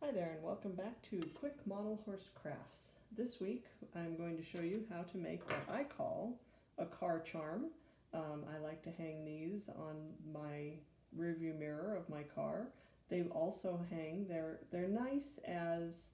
Hi there and welcome back to Quick Model Horse Crafts. This week I'm going to show you how to make what I call a car charm. I like to hang these on my rearview mirror of my car. They also hang, they're nice as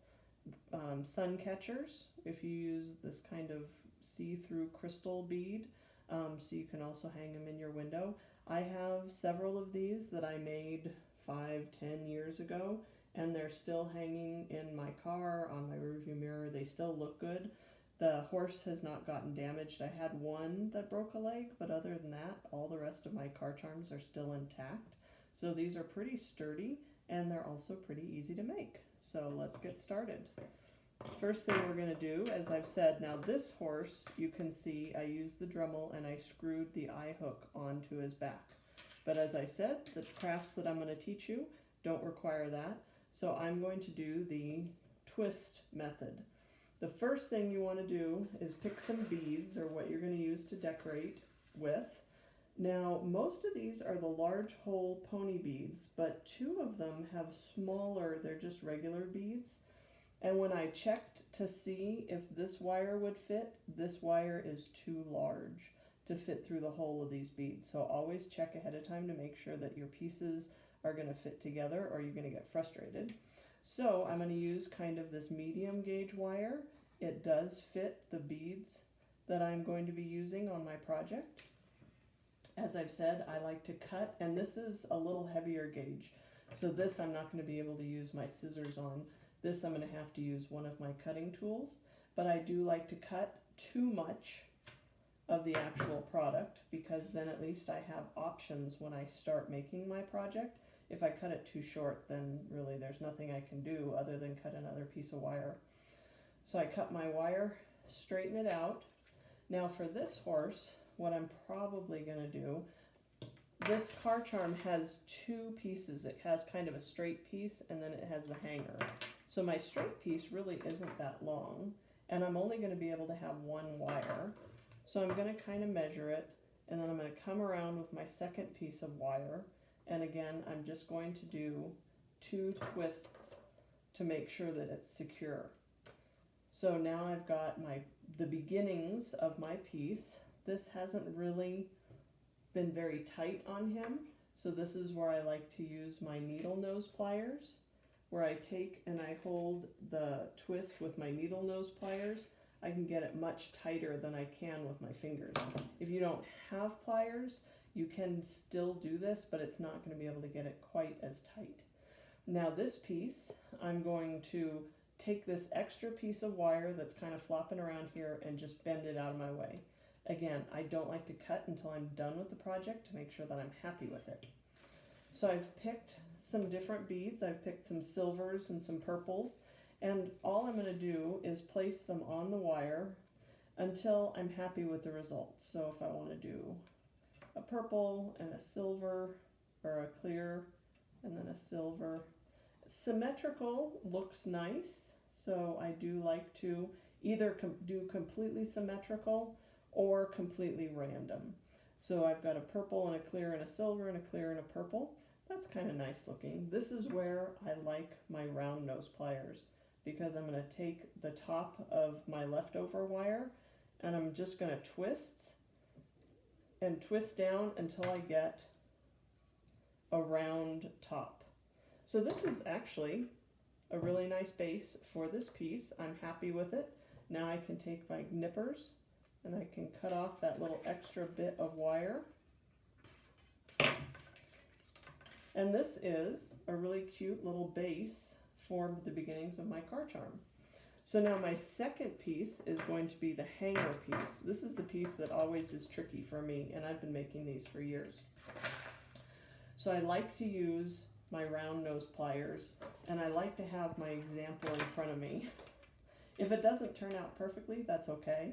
sun catchers if you use this kind of see-through crystal bead, so you can also hang them in your window. I have several of these that I made 5-10 years ago, and they're still hanging in my car on my rearview mirror. They still look good. The horse has not gotten damaged. I had one that broke a leg, but other than that, all the rest of my car charms are still intact. So these are pretty sturdy, and they're also pretty easy to make. So let's get started. First thing we're going to do, as I've said, now this horse, you can see I used the Dremel and I screwed the eye hook onto his back. But as I said, the crafts that I'm going to teach you don't require that. So I'm going to do the twist method. The first thing you want to do is pick some beads, or what you're going to use to decorate with. Now, most of these are the large hole pony beads, but two of them have smaller, they're just regular beads. And when I checked to see if this wire would fit, this wire is too large to fit through the hole of these beads. So always check ahead of time to make sure that your pieces are going to fit together, or you're going to get frustrated. So I'm going to use kind of this medium gauge wire. It does fit the beads that I'm going to be using on my project. As I've said, I like to cut, and this is a little heavier gauge. So this I'm not going to be able to use my scissors on. This I'm going to have to use one of my cutting tools, but I do like to cut too much of the actual product, because then at least I have options when I start making my project. If I cut it too short, then really there's nothing I can do other than cut another piece of wire. So I cut my wire, straighten it out. Now for this horse, what I'm probably going to do, this car charm has two pieces. It has kind of a straight piece, and then it has the hanger. So my straight piece really isn't that long, and I'm only going to be able to have one wire. So I'm going to kind of measure it, and then I'm going to come around with my second piece of wire. And again, I'm just going to do two twists to make sure that it's secure. So now I've got the beginnings of my piece. This hasn't really been very tight on him, so this is where I like to use my needle nose pliers, where I take and I hold the twist with my needle nose pliers. I can get it much tighter than I can with my fingers. If you don't have pliers, you can still do this, but it's not going to be able to get it quite as tight. Now this piece, I'm going to take this extra piece of wire that's kind of flopping around here and just bend it out of my way. Again, I don't like to cut until I'm done with the project to make sure that I'm happy with it. So I've picked some different beads. I've picked some silvers and some purples, and all I'm going to do is place them on the wire until I'm happy with the results. So if I want to do a purple and a silver, or a clear and then a silver. Symmetrical looks nice, so I do like to either do completely symmetrical or completely random. So I've got a purple and a clear and a silver and a clear and a purple. That's kind of nice looking. This is where I like my round nose pliers, because I'm going to take the top of my leftover wire and I'm just going to twist and twist down until I get a round top. So this is actually a really nice base for this piece. I'm happy with it. Now I can take my nippers and I can cut off that little extra bit of wire. And this is a really cute little base for the beginnings of my car charm. So now my second piece is going to be the hanger piece. This is the piece that always is tricky for me, and I've been making these for years. So I like to use my round nose pliers, and I like to have my example in front of me. If it doesn't turn out perfectly, that's okay,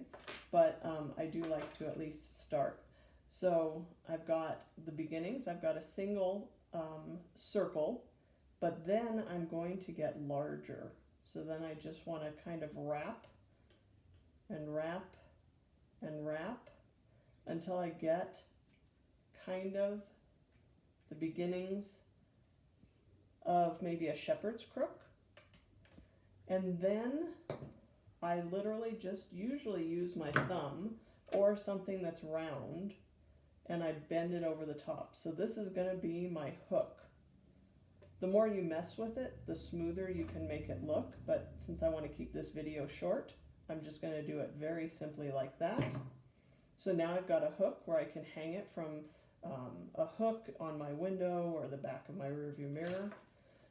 but I do like to at least start. So I've got the beginnings. I've got a single circle, but then I'm going to get larger. So then I just want to kind of wrap and wrap and wrap until I get kind of the beginnings of maybe a shepherd's crook. And then I literally just usually use my thumb or something that's round, and I bend it over the top. So this is going to be my hook. The more you mess with it, the smoother you can make it look, but since I want to keep this video short, I'm just going to do it very simply like that. So now I've got a hook where I can hang it from a hook on my window or the back of my rearview mirror.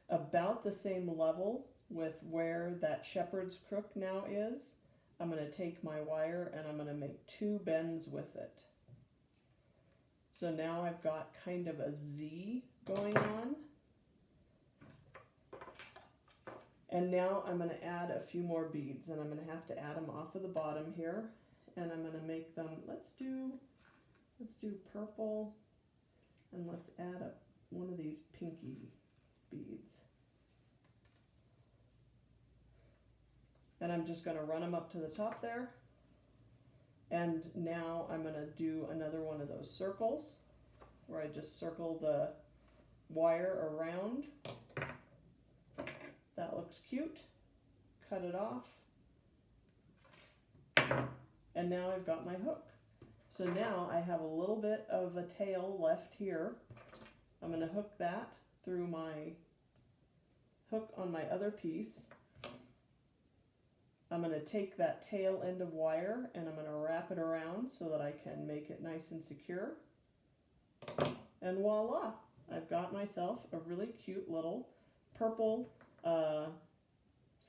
About the same level with where that shepherd's crook now is, I'm going to take my wire and I'm going to make 2 bends with it. So now I've got kind of a Z going on. And now I'm going to add a few more beads, and I'm going to have to add them off of the bottom here. And I'm going to make them, let's do purple, and let's add one of these pinky beads. And I'm just going to run them up to the top there. And now I'm going to do another one of those circles where I just circle the wire around. That looks cute. Cut it off. And now I've got my hook. So now I have a little bit of a tail left here. I'm going to hook that through my hook on my other piece. I'm going to take that tail end of wire and I'm going to wrap it around so that I can make it nice and secure. And voila! I've got myself a really cute little purple,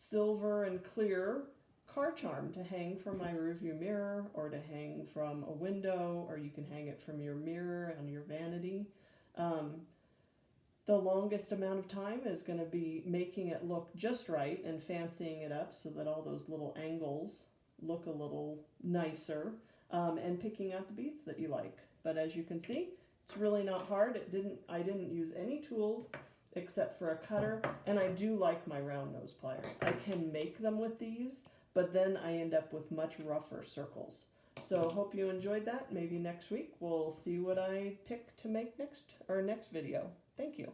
silver and clear car charm to hang from my rearview mirror, or to hang from a window, or you can hang it from your mirror on your vanity. The longest amount of time is going to be making it look just right and fancying it up so that all those little angles look a little nicer, and picking out the beads that you like. But as you can see, it's really not hard. I didn't use any tools except for a cutter, and I do like my round nose pliers. I can make them with these, but then I end up with much rougher circles. So hope you enjoyed that. Maybe next week we'll see what I pick to make next video. Thank you.